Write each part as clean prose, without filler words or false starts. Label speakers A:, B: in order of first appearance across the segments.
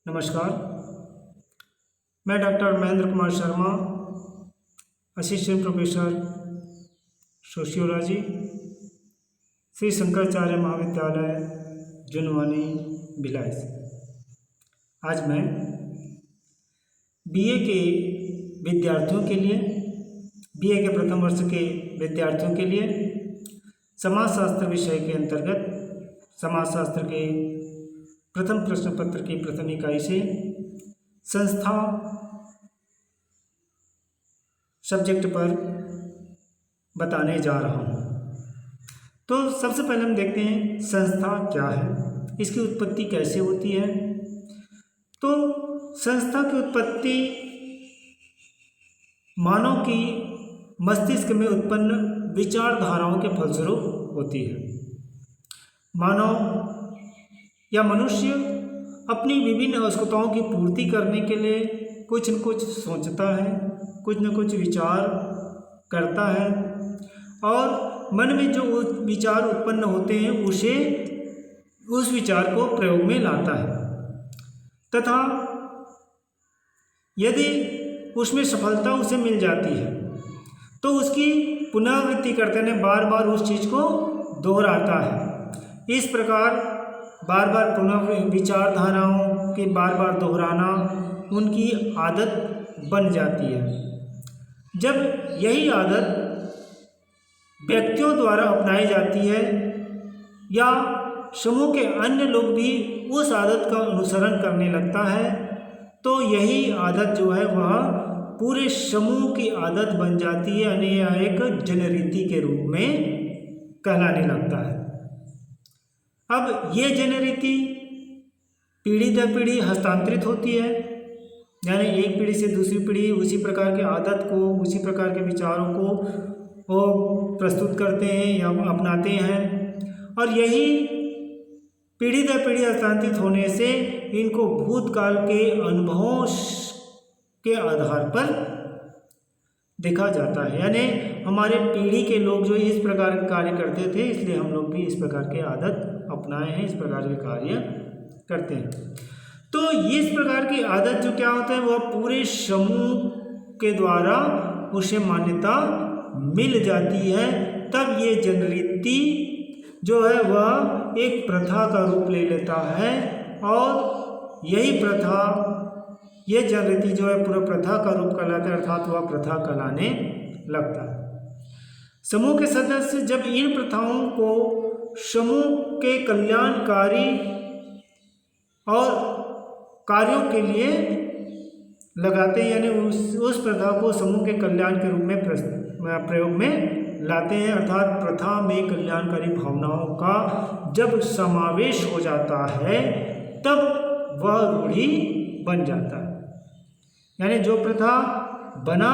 A: नमस्कार। मैं doctor Mahendra Kumar Sharma, assistant professor sociology, Shri Shankaracharya महाविद्यालय जुनवानी भिलाई से। आज मैं बीए के विद्यार्थियों के लिए, बीए के प्रथम वर्ष के विद्यार्थियों के लिए समाजशास्त्र विषय के अंतर्गत समाजशास्त्र के प्रथम प्रश्न पत्र की प्रथम इकाई से संस्था सब्जेक्ट पर बताने जा रहा हूँ। तो सबसे पहले हम देखते हैं संस्था क्या है, इसकी उत्पत्ति कैसे होती है। तो संस्था की उत्पत्ति मानव की मस्तिष्क में उत्पन्न विचारधाराओं के फलस्वरूप होती है। मानव या मनुष्य अपनी विभिन्न आवश्यकताओं की पूर्ति करने के लिए कुछ न कुछ सोचता है, कुछ न कुछ विचार करता है और मन में जो विचार उत्पन्न होते हैं उस विचार को प्रयोग में लाता है तथा यदि उसमें सफलता उसे मिल जाती है तो उसकी पुनरावृत्ति करते हैं, बार बार उस चीज़ को दोहराता है। इस प्रकार बार बार पुनः विचारधाराओं के बार बार दोहराना उनकी आदत बन जाती है। जब यही आदत व्यक्तियों द्वारा अपनाई जाती है या समूह के अन्य लोग भी उस आदत का अनुसरण करने लगता है तो यही आदत जो है वह पूरे समूह की आदत बन जाती है, यानी यह एक जनरीति के रूप में कहलाने लगता है। अब ये जनरीति पीढ़ी दर पीढ़ी हस्तांतरित होती है, यानी एक पीढ़ी से दूसरी पीढ़ी उसी प्रकार की आदत को, उसी प्रकार के विचारों को वो प्रस्तुत करते हैं या अपनाते हैं और यही पीढ़ी दर पीढ़ी हस्तांतरित होने से इनको भूतकाल के अनुभवों के आधार पर देखा जाता है। यानी हमारे पीढ़ी के लोग जो इस प्रकार के कार्य करते थे, इसलिए हम लोग भी इस प्रकार की आदत अपनाए हैं, इस प्रकार के कार्य करते हैं। तो इस प्रकार की आदत जो क्या होता है वह पूरे समूह के द्वारा उसे मान्यता मिल जाती है। तब ये जनरीति जो है वह एक प्रथा का रूप ले लेता है और यही प्रथा, ये जनरीति जो है पूरा प्रथा का रूप कहलाता है, अर्थात वह प्रथा कहलाने लगता है। समूह के सदस्य जब इन प्रथाओं को समूह के कल्याणकारी और कार्यों के लिए लगाते हैं, यानी उस प्रथा को समूह के कल्याण के रूप में प्रयोग में लाते हैं, अर्थात प्रथा में कल्याणकारी भावनाओं का जब समावेश हो जाता है तब वह रूढ़ी बन जाता है। यानी जो प्रथा बना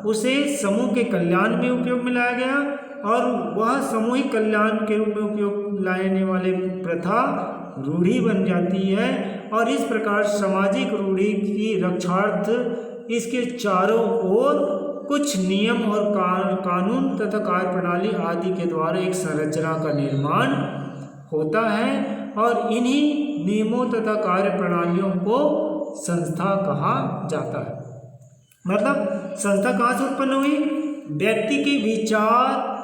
A: उसे समूह के कल्याण में उपयोग में लाया गया और वह सामूहिक कल्याण के रूप में उपयोग लाने वाले प्रथा रूढ़ी बन जाती है और इस प्रकार सामाजिक रूढ़ी की रक्षार्थ इसके चारों ओर कुछ नियम और कानून तथा कार्य प्रणाली आदि के द्वारा एक संरचना का निर्माण होता है और इन्हीं नियमों तथा कार्य प्रणालियों को संस्था कहा जाता है। मतलब संस्था कहाँ से उत्पन्न हुई? व्यक्ति के विचार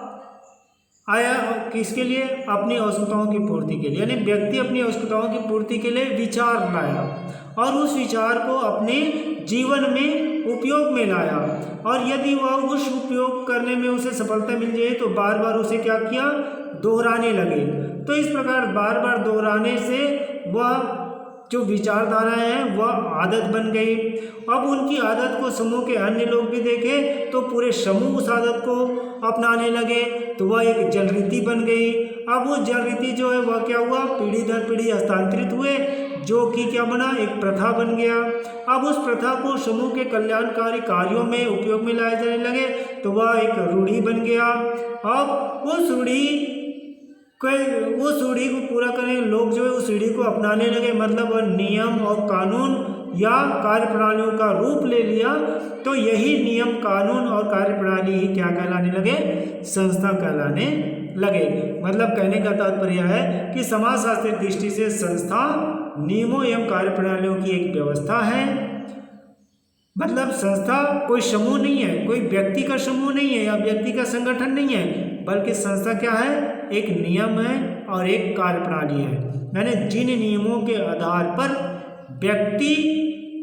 A: आया किसके लिए? अपनी आवश्यकताओं की पूर्ति के लिए, यानी व्यक्ति अपनी आवश्यकताओं की पूर्ति के लिए विचार लाया और उस विचार को अपने जीवन में उपयोग में लाया और यदि वह उस उपयोग करने में उसे सफलता मिल जाए तो बार बार उसे क्या किया? दोहराने लगे। तो इस प्रकार बार बार दोहराने से वह जो विचारधाराएं हैं वह आदत बन गई। अब उनकी आदत को समूह के अन्य लोग भी देखे तो पूरे समूह उस आदत को अपनाने लगे तो वह एक जनरीति बन गई। अब वो जनरीति जो है वह क्या हुआ? पीढ़ी दर पीढ़ी हस्तांतरित हुए, जो कि क्या बना? एक प्रथा बन गया। अब उस प्रथा को समूह के कल्याणकारी कार्यों में उपयोग में लाए जाने लगे तो वह एक रूढ़ी बन गया। अब उस रूढ़ी को पूरा करने लोग जो है उस रूढ़ी को अपनाने लगे, मतलब वह नियम और कानून या कार्य प्रणालियों का रूप ले लिया। तो यही नियम, कानून और कार्य प्रणाली ही क्या कहलाने लगे? संस्था कहलाने लगे। मतलब कहने का तात्पर्य है कि समाजशास्त्रीय दृष्टि से संस्था नियमों एवं कार्यप्रणालियों की एक व्यवस्था है। मतलब संस्था कोई समूह नहीं है, कोई व्यक्ति का समूह नहीं है या व्यक्ति का संगठन नहीं है, बल्कि संस्था क्या है, एक नियम है और एक कार्यप्रणाली है। यानी जिन नियमों के आधार पर व्यक्ति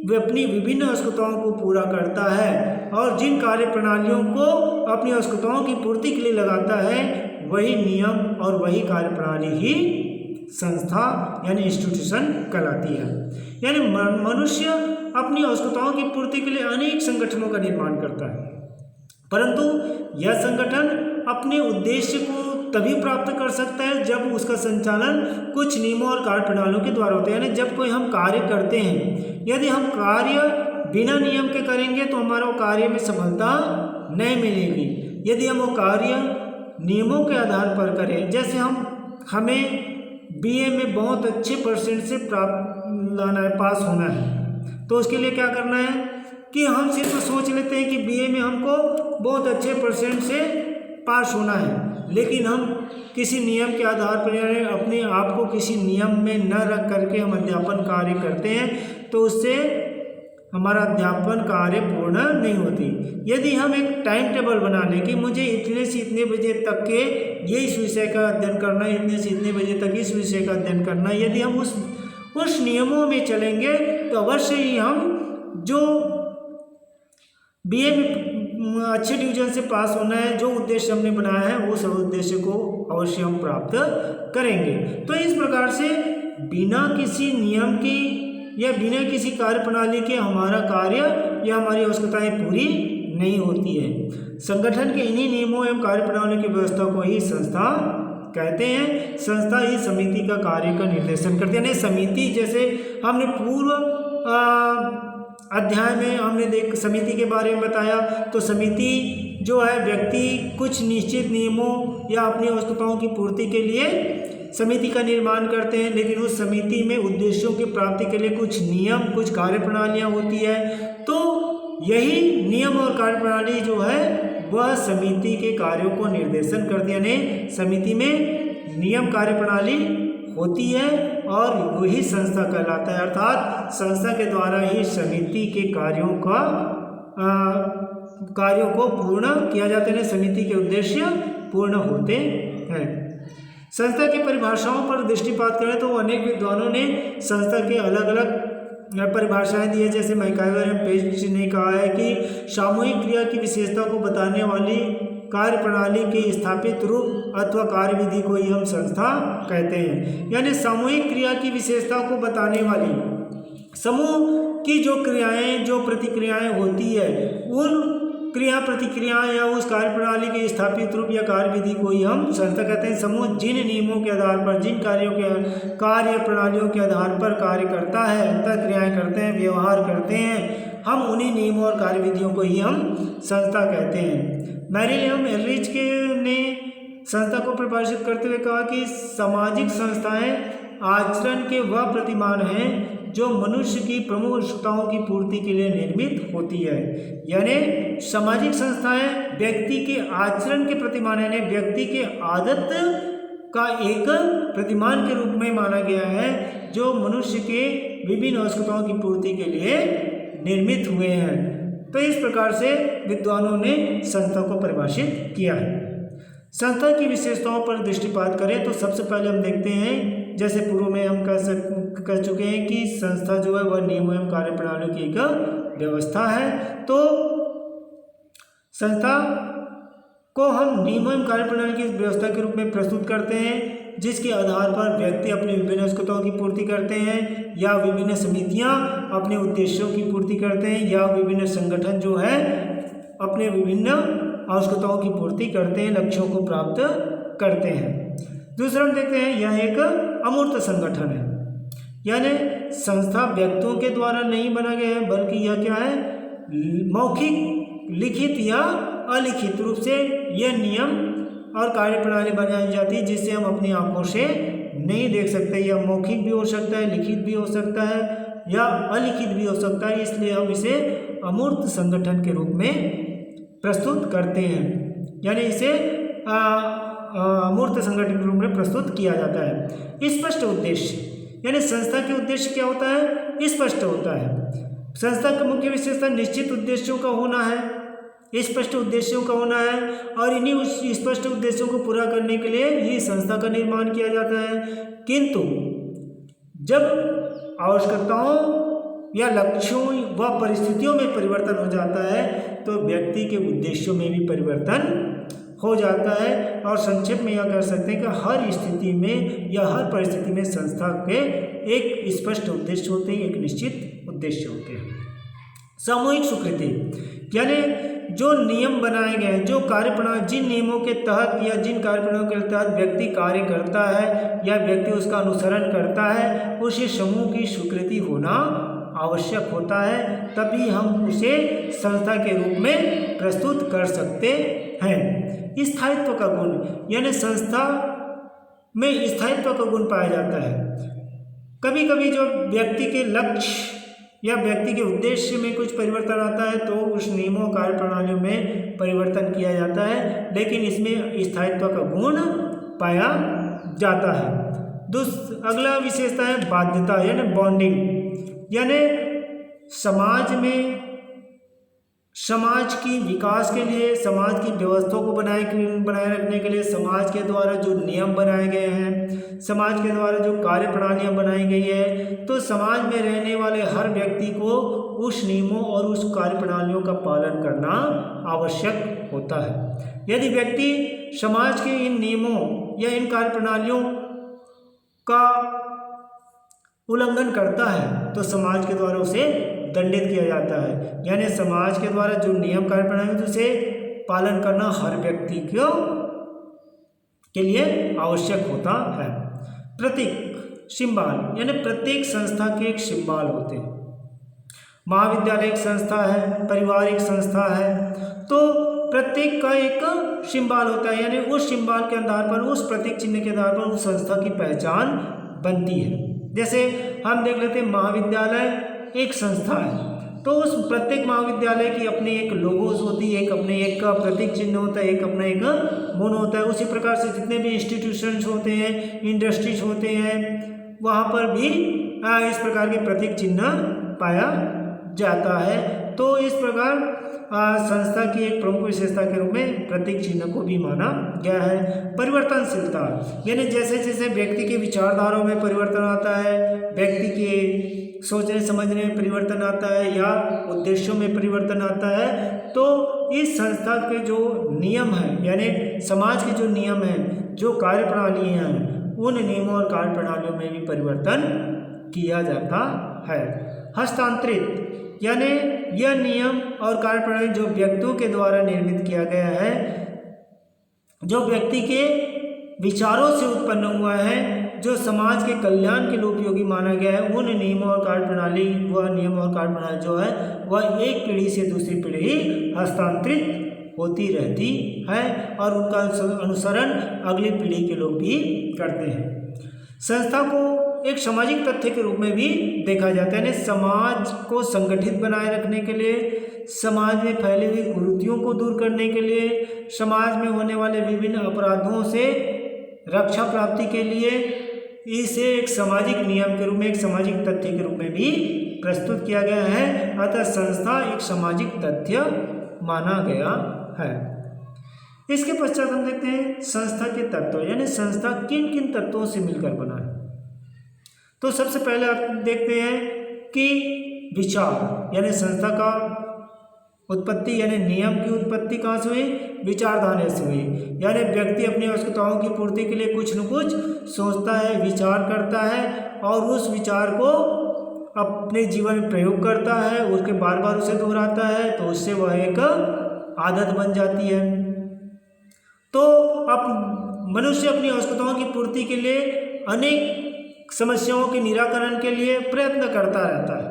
A: वे अपनी विभिन्न आवश्यकताओं को पूरा करता है और जिन कार्यप्रणालियों को अपनी आवश्यकताओं की पूर्ति के लिए लगाता है, वही नियम और वही कार्यप्रणाली ही संस्था यानी इंस्टीट्यूशन कहलाती है। यानी मनुष्य अपनी आवश्यकताओं की पूर्ति के लिए अनेक संगठनों का निर्माण करता है, परंतु यह संगठन अपने उद्देश्य को तभी प्राप्त कर सकता है जब उसका संचालन कुछ नियमों और कार्यप्रणालियों के द्वारा होता है। यानी जब कोई हम कार्य करते हैं, यदि हम कार्य बिना नियम के करेंगे तो हमारा वो कार्य में सफलता नहीं मिलेगी। यदि हम वो कार्य नियमों के आधार पर करें, जैसे हमें बीए में बहुत अच्छे परसेंट से लाना है, पास होना है, तो उसके लिए क्या करना है कि हम सिर्फ सोच लेते हैं कि बीए में हमको बहुत अच्छे परसेंट से पास होना है, लेकिन हम किसी नियम के आधार पर यानी अपने आप को किसी नियम में न रख करके हम अध्यापन कार्य करते हैं, तो उससे हमारा अध्यापन कार्य पूर्ण नहीं होती। यदि हम एक टाइम टेबल बना लें कि मुझे इतने से इतने बजे तक के ये इस विषय का अध्ययन करना है, इतने से इतने बजे तक इस विषय का अध्ययन करना है, यदि हम उस नियमों में चलेंगे तो अवश्य ही हम जो बीए में अच्छे डिवीजन से पास होना है, जो उद्देश्य हमने बनाया है, उस उद्देश्य को अवश्य हम प्राप्त करेंगे। तो इस प्रकार से बिना किसी नियम की या बिना किसी कार्यप्रणाली के हमारा कार्य या हमारी आवश्यकताएं पूरी नहीं होती है। संगठन के इन्हीं नियमों एवं कार्यप्रणाली की व्यवस्था को ही संस्था कहते हैं। संस्था ही समिति का कार्य का निर्देशन करती है। यानी समिति, जैसे हमने पूर्व अध्याय में हमने समिति के बारे में बताया, तो समिति जो है व्यक्ति कुछ निश्चित नियमों या अपनी आवश्यकताओं की पूर्ति के लिए समिति का निर्माण करते हैं, लेकिन उस समिति में उद्देश्यों की प्राप्ति के लिए कुछ नियम, कुछ कार्यप्रणालियाँ होती है। तो यही नियम और कार्यप्रणाली जो है वह समिति के कार्यों को निर्देशन करती है। यानी समिति में नियम कार्यप्रणाली होती है और वही संस्था कहलाता है। अर्थात संस्था के द्वारा ही समिति के कार्यों को पूर्ण किया जाता है, समिति के उद्देश्य पूर्ण होते हैं। संस्था की परिभाषाओं पर दृष्टिपात करें तो अनेक विद्वानों ने संस्था के अलग अलग परिभाषाएं दी है। जैसे मैकाइवर एवं पेज ने कहा है कि सामूहिक क्रिया की विशेषता को बताने वाली कार्यप्रणाली के स्थापित रूप अथवा कार्यविधि को ही हम संस्था कहते हैं। यानी सामूहिक क्रिया की विशेषता को बताने वाली समूह की जो क्रियाएं, जो प्रतिक्रियाएं होती है, उन क्रिया प्रतिक्रियाएं या उस कार्यप्रणाली के स्थापित रूप या कार्यविधि को ही हम संस्था कहते हैं। समूह जिन नियमों के आधार पर, जिन कार्य प्रणालियों के आधार पर कार्य करता है, अंतर क्रियाएं करते हैं, व्यवहार करते हैं, हम उन्हीं नियमों और कार्यविधियों को ही हम संस्था कहते हैं। मैरिल एवं एलरिच ने संस्था को परिभाषित करते हुए कहा कि सामाजिक संस्थाएं आचरण के वह प्रतिमान हैं जो मनुष्य की प्रमुख आवश्यकताओं की पूर्ति के लिए निर्मित होती है। यानी सामाजिक संस्थाएं व्यक्ति के आचरण के प्रतिमान, यानी व्यक्ति के आदत का एक प्रतिमान के रूप में माना गया है, जो मनुष्य के विभिन्न आवश्यकताओं की पूर्ति के लिए निर्मित हुए हैं। तो इस प्रकार से विद्वानों ने संस्था को परिभाषित किया है। संस्था की विशेषताओं पर दृष्टिपात करें तो सबसे पहले हम देखते हैं, जैसे पूर्व में हम कह चुके हैं कि संस्था जो है वह नियमों एवं कार्यप्रणालियों की एक व्यवस्था है। तो संस्था को हम नियमों एवं कार्यप्रणाली की व्यवस्था के रूप में प्रस्तुत करते हैं, जिसके आधार पर व्यक्ति अपनी विभिन्न आवश्यकताओं की पूर्ति करते हैं, या विभिन्न समितियां अपने उद्देश्यों की पूर्ति करते हैं, या विभिन्न संगठन जो है अपने विभिन्न आवश्यकताओं की पूर्ति करते हैं, लक्ष्यों को प्राप्त करते हैं। दूसरा हम देखते हैं, यह एक अमूर्त संगठन है। यानी संस्था व्यक्तियों के द्वारा नहीं बना गया है, बल्कि यह क्या है, मौखिक, लिखित या अलिखित रूप से यह नियम और कार्यप्रणाली बनाई जाती है, जिससे हम अपनी आंखों से नहीं देख सकते। यह मौखिक भी हो सकता है, लिखित भी हो सकता है, या अलिखित भी हो सकता है, इसलिए हम इसे अमूर्त संगठन के रूप में प्रस्तुत करते हैं। यानी इसे अमूर्त संगठन के रूप में प्रस्तुत किया जाता है। स्पष्ट उद्देश्य, यानी संस्था के उद्देश्य क्या होता है, स्पष्ट होता है। संस्था का मुख्य विशेषता निश्चित उद्देश्यों का होना है, स्पष्ट उद्देश्यों का होना है, और इन्हीं उस स्पष्ट उद्देश्यों को पूरा करने के लिए ही संस्था का निर्माण किया जाता है। किंतु जब आवश्यकताओं या लक्ष्यों व परिस्थितियों में परिवर्तन हो जाता है तो व्यक्ति के उद्देश्यों में भी परिवर्तन हो जाता है। और संक्षेप में यह कह सकते हैं कि हर स्थिति में या हर परिस्थिति में संस्था के एक स्पष्ट उद्देश्य होते हैं, एक निश्चित उद्देश्य होते हैं। सामूहिक स्वीकृति यानी जो नियम बनाए गए हैं, जो कार्यप्रणाली, जिन नियमों के तहत या जिन कार्यप्रणालियों के तहत व्यक्ति कार्य करता है या व्यक्ति उसका अनुसरण करता है, उसी समूह की स्वीकृति होना आवश्यक होता है, तभी हम उसे संस्था के रूप में प्रस्तुत कर सकते हैं। स्थायित्व का गुण यानी संस्था में स्थायित्व का गुण पाया जाता है। कभी कभी जो व्यक्ति के लक्ष्य या व्यक्ति के उद्देश्य में कुछ परिवर्तन आता है तो उस नियमों कार्यप्रणालियों में परिवर्तन किया जाता है, लेकिन इसमें स्थायित्व का गुण पाया जाता है। अगला विशेषता है बाध्यता यानी बॉन्डिंग, यानी समाज की विकास के लिए, समाज की व्यवस्थाओं को बनाए रखने के लिए समाज के द्वारा जो नियम बनाए गए हैं, समाज के द्वारा जो कार्य प्रणालियाँ बनाई गई है, तो समाज में रहने वाले हर व्यक्ति को उस नियमों और उस कार्य प्रणालियों का पालन करना आवश्यक होता है। यदि व्यक्ति समाज के इन नियमों या इन कार्य प्रणालियों का उल्लंघन करता है तो समाज के द्वारा उसे दंडित किया जाता है। यानी समाज के द्वारा जो नियम कार्य प्रणाली उसे पालन करना हर व्यक्ति के लिए आवश्यक होता है। प्रतीक सिंबल यानी प्रत्येक संस्था के एक सिंबल होते हैं। महाविद्यालय एक संस्था है, परिवार एक संस्था है, तो प्रत्येक का एक सिंबल होता है, यानी उस सिंबल के आधार पर, उस प्रतीक चिन्ह के आधार पर उस संस्था की पहचान बनती है। जैसे हम देख लेते हैं महाविद्यालय एक संस्था है, तो उस प्रत्येक महाविद्यालय की अपनी एक लोगोस होती है, एक अपने एक का प्रतीक चिन्ह होता है, एक अपना एक गुण होता है। उसी प्रकार से जितने भी इंस्टीट्यूशंस होते हैं, इंडस्ट्रीज होते हैं, वहाँ पर भी इस प्रकार के प्रतीक चिन्ह पाया जाता है। तो इस प्रकार संस्था की एक प्रमुख विशेषता के रूप में प्रतीक चिन्ह को भी माना गया है। परिवर्तनशीलता यानी जैसे जैसे व्यक्ति के विचारधाराओं में परिवर्तन आता है, व्यक्ति के सोचने समझने में परिवर्तन आता है या उद्देश्यों में परिवर्तन आता है, तो इस संस्था के जो नियम हैं यानी समाज के जो नियम हैं, जो कार्य प्रणालियाँ हैं, उन नियमों और कार्य प्रणालियों में भी परिवर्तन किया जाता है। हस्तांतरित यानी यह नियम और कार्य प्रणाली जो व्यक्तियों के द्वारा निर्मित किया गया है, जो व्यक्ति के विचारों से उत्पन्न हुआ है, जो समाज के कल्याण के लिए उपयोगी माना गया है, उन नियमों और कार्य प्रणाली, वह नियम और कार्य प्रणाली जो है वह एक पीढ़ी से दूसरी पीढ़ी हस्तांतरित होती रहती है और उनका अनुसरण अगली पीढ़ी के लोग भी करते हैं। संस्था को एक सामाजिक तथ्य के रूप में भी देखा जाता है, यानी समाज को संगठित बनाए रखने के लिए, समाज में फैली हुई कुरीतियों को दूर करने के लिए, समाज में होने वाले विभिन्न अपराधों से रक्षा प्राप्ति के लिए इसे एक सामाजिक नियम के रूप में, एक सामाजिक तथ्य के रूप में भी प्रस्तुत किया गया है। अतः संस्था एक सामाजिक तथ्य माना गया है। इसके पश्चात हम देखते हैं संस्था के तत्व, यानी संस्था किन किन तत्वों से मिलकर बना है। तो सबसे पहले आप देखते हैं कि विचार, यानी संस्था का उत्पत्ति यानी नियम की उत्पत्ति कहाँ से हुई, विचारधारा से हुई। यानी व्यक्ति अपनी आवश्यकताओं की पूर्ति के लिए कुछ न कुछ सोचता है, विचार करता है और उस विचार को अपने जीवन में प्रयोग करता है, उसके बार बार उसे दोहराता है, तो उससे वह एक आदत बन जाती है। तो अब मनुष्य अपनी आवश्यकताओं की पूर्ति के लिए अनेक समस्याओं के निराकरण के लिए प्रयत्न करता रहता है,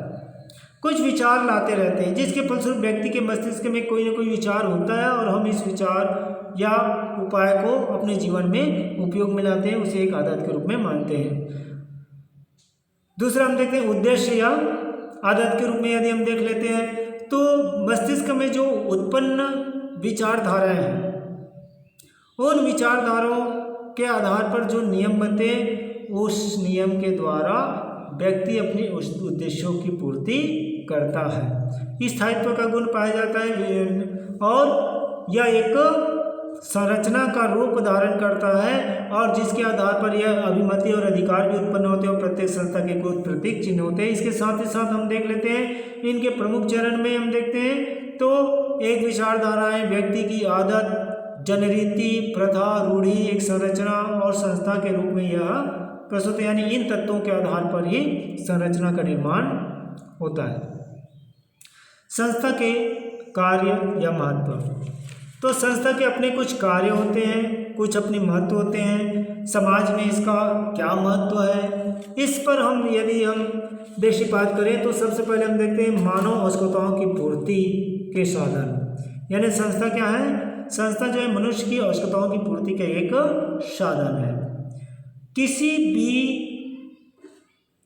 A: कुछ विचार लाते रहते हैं, जिसके फलस्वरूप व्यक्ति के मस्तिष्क में कोई ना कोई विचार होता है और हम इस विचार या उपाय को अपने जीवन में उपयोग में लाते हैं, उसे एक आदत के रूप में मानते हैं। दूसरा हम देखते हैं उद्देश्य या आदत के रूप में यदि हम देख लेते हैं तो मस्तिष्क में जो उत्पन्न विचारधाराएं हैं, उन विचारधाराओं के आधार पर जो नियम बनते हैं, उस नियम के द्वारा व्यक्ति अपने उद्देश्यों की पूर्ति करता है। स्थायित्व का गुण पाया जाता है और यह एक संरचना का रूप धारण करता है और जिसके आधार पर यह अभिमति और अधिकार भी उत्पन्न होते हैं और प्रत्येक संस्था के कुछ प्रतीक चिन्ह होते हैं। इसके साथ ही साथ हम देख लेते हैं इनके प्रमुख चरण में हम देखते हैं तो एक विचारधारा है, व्यक्ति की आदत, जनरीति, प्रथा, रूढ़ी, एक संरचना और संस्था के रूप में यह प्रस्तुत है। यानी इन तत्वों के आधार पर ही संरचना का निर्माण होता है। संस्था के कार्य या महत्व, तो संस्था के अपने कुछ कार्य होते हैं, कुछ अपने महत्व होते हैं। समाज में इसका क्या महत्व है, इस पर हम यदि हम दृष्टिपात करें तो सबसे पहले हम देखते हैं मानव आवश्यकताओं की पूर्ति के साधन। यानी संस्था क्या है, संस्था जो है मनुष्य की आवश्यकताओं की पूर्ति का एक साधन है। किसी भी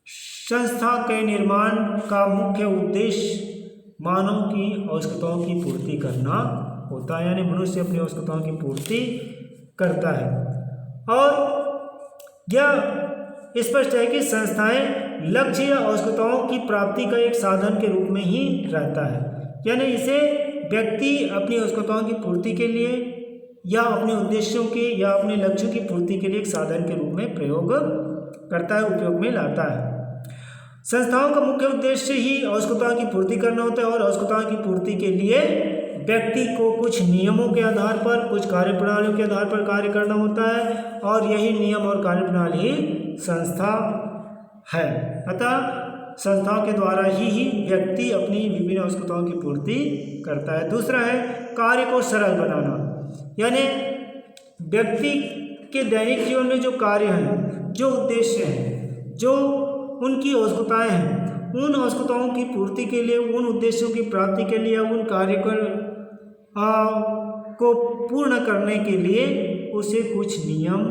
A: संस्था के निर्माण का मुख्य उद्देश्य मानव की आवश्यकताओं की पूर्ति करना होता है। यानी मनुष्य अपनी आवश्यकताओं की पूर्ति करता है और यह स्पष्ट है कि संस्थाएं लक्ष्य या आवश्यकताओं की प्राप्ति का एक साधन के रूप में ही रहता है। यानी इसे व्यक्ति अपनी आवश्यकताओं की पूर्ति के लिए या अपने उद्देश्यों के या अपने लक्ष्यों की पूर्ति के लिए एक साधन के रूप में प्रयोग करता है, उपयोग में लाता है। संस्थाओं का मुख्य उद्देश्य ही आवश्यकताओं की पूर्ति करना होता है और आवश्यकताओं की पूर्ति के लिए व्यक्ति को कुछ नियमों के आधार पर, कुछ कार्यप्रणालियों के आधार पर कार्य करना होता है और यही नियम और कार्यप्रणाली संस्था है। अतः संस्थाओं के द्वारा ही व्यक्ति अपनी विभिन्न आवश्यकताओं की पूर्ति करता है। दूसरा है कार्य को सरल बनाना। यानी व्यक्ति के दैनिक जीवन में जो कार्य हैं, जो उद्देश्य हैं, जो उनकी आवश्यकताएं हैं, उन आवश्यकताओं की पूर्ति के लिए, उन उद्देश्यों की प्राप्ति के लिए, उन कार्य को पूर्ण करने के लिए उसे कुछ नियम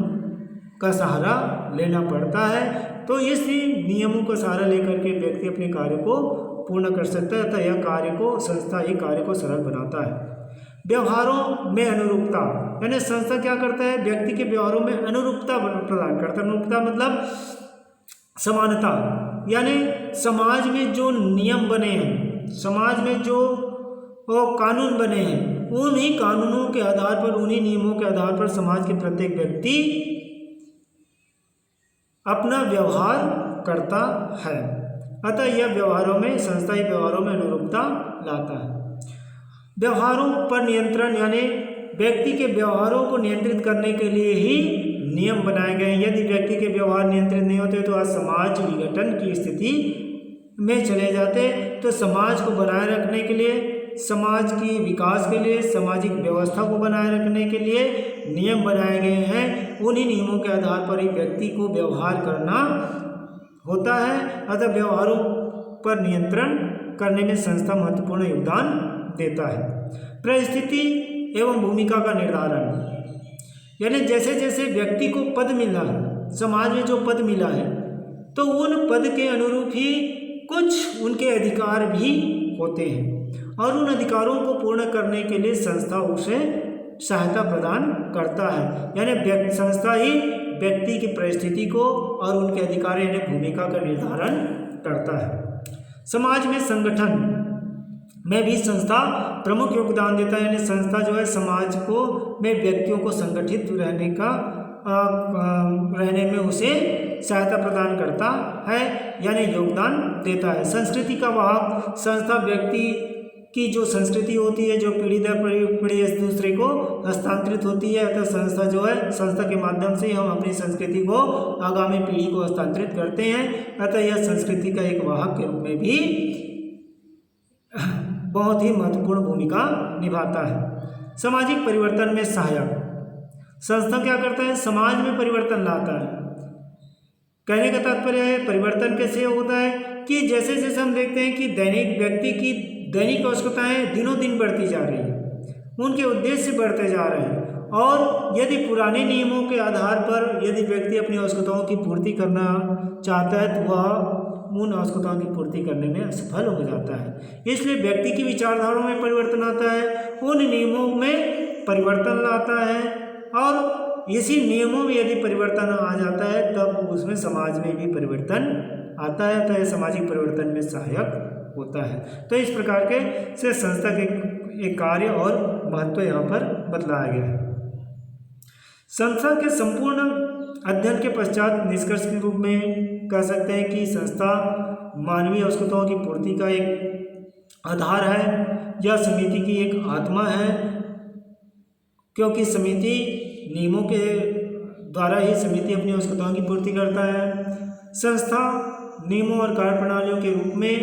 A: का सहारा लेना पड़ता है। तो इस नियमों का सहारा लेकर के व्यक्ति अपने कार्य को पूर्ण कर सकता है। अतः यह कार्य को संस्था ही कार्य को सरल बनाता है। व्यवहारों में अनुरूपता, यानी संस्था क्या करता है, व्यक्ति के व्यवहारों में अनुरूपता प्रदान करता है। अनुरूपता मतलब समानता। यानी समाज में जो नियम बने हैं, समाज में जो कानून बने हैं, उन्हीं कानूनों के आधार पर, उन्हीं नियमों के आधार पर समाज के प्रत्येक व्यक्ति अपना व्यवहार करता है। अतः यह व्यवहारों में, संस्थाई व्यवहारों में अनुरूपता लाता है। व्यवहारों पर नियंत्रण, यानी व्यक्ति के व्यवहारों को नियंत्रित करने के लिए ही नियम बनाए गए हैं। यदि व्यक्ति के व्यवहार नियंत्रित नहीं होते तो आज समाज विघटन की स्थिति में चले जाते। तो समाज को बनाए रखने के लिए, समाज की विकास के लिए, सामाजिक व्यवस्था को बनाए रखने के लिए नियम बनाए गए हैं। उन्हीं नियमों के आधार पर ही व्यक्ति को व्यवहार करना होता है। अतः व्यवहारों पर नियंत्रण करने में संस्था महत्वपूर्ण योगदान देता है। परिस्थिति एवं भूमिका का निर्धारण, यानी जैसे जैसे व्यक्ति को पद मिला है, समाज में जो पद मिला है, तो उन पद के अनुरूप ही कुछ उनके अधिकार भी होते हैं और उन अधिकारों को पूर्ण करने के लिए संस्था उसे सहायता प्रदान करता है। यानी संस्था ही व्यक्ति की परिस्थिति को और उनके अधिकार यानी भूमिका का निर्धारण करता है। समाज में संगठन में भी संस्था प्रमुख योगदान देता है। यानी संस्था जो है समाज को में व्यक्तियों को संगठित रहने में उसे सहायता प्रदान करता है, यानी योगदान देता है। संस्कृति का वाहक, संस्था व्यक्ति की जो संस्कृति होती है, जो पीढ़ी दर पीढ़ी एक दूसरे को हस्तांतरित होती है। अतः संस्था जो है, संस्था के माध्यम से हम अपनी संस्कृति को आगामी पीढ़ी को हस्तांतरित करते हैं। अतः यह संस्कृति का एक वाहक के रूप में भी बहुत ही महत्वपूर्ण भूमिका निभाता है। सामाजिक परिवर्तन में सहायक, संस्था क्या करता है, समाज में परिवर्तन लाता है। कहने का तात्पर्य है परिवर्तन कैसे होता है कि जैसे जैसे हम देखते हैं कि व्यक्ति की दैनिक आवश्यकताएं दिनों दिन बढ़ती जा रही है, उनके उद्देश्य बढ़ते जा रहे हैं और यदि पुराने नियमों के आधार पर यदि व्यक्ति अपनी आवश्यकताओं की पूर्ति करना चाहता है तो वह उन आवश्यकताओं की पूर्ति करने में असफल हो जाता है। इसलिए व्यक्ति की विचारधाराओं में परिवर्तन आता है, उन नियमों में परिवर्तन लाता है और इसी नियमों में यदि परिवर्तन आ जाता है तब उसमें समाज में भी परिवर्तन आता है, तो यह सामाजिक परिवर्तन में सहायक होता है। तो इस प्रकार के से संस्था के एक कार्य और महत्व यहाँ पर बतलाया गया है। संस्था के संपूर्ण अध्ययन के पश्चात निष्कर्ष के रूप में कह सकते हैं कि संस्था मानवीय आवश्यकताओं की पूर्ति का एक आधार है या समिति की एक आत्मा है, क्योंकि समिति नियमों के द्वारा ही समिति अपनी आवश्यकताओं की पूर्ति करता है। संस्था नियमों और कार्यप्रणालियों के रूप में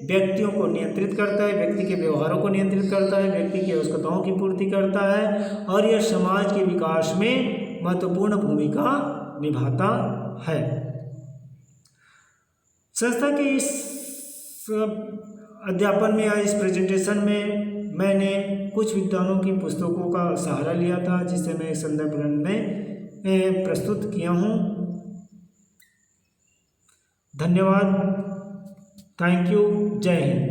A: व्यक्तियों को नियंत्रित करता है, व्यक्ति के व्यवहारों को नियंत्रित करता है, व्यक्ति की आवश्यकताओं की पूर्ति करता है और यह समाज के विकास में महत्वपूर्ण भूमिका निभाता है। संस्था के इस अध्यापन में या इस प्रेजेंटेशन में मैंने कुछ विद्वानों की पुस्तकों का सहारा लिया था, जिसे मैं संदर्भ ग्रंथ में प्रस्तुत किया हूँ। धन्यवाद। Thank you. जय हिंद।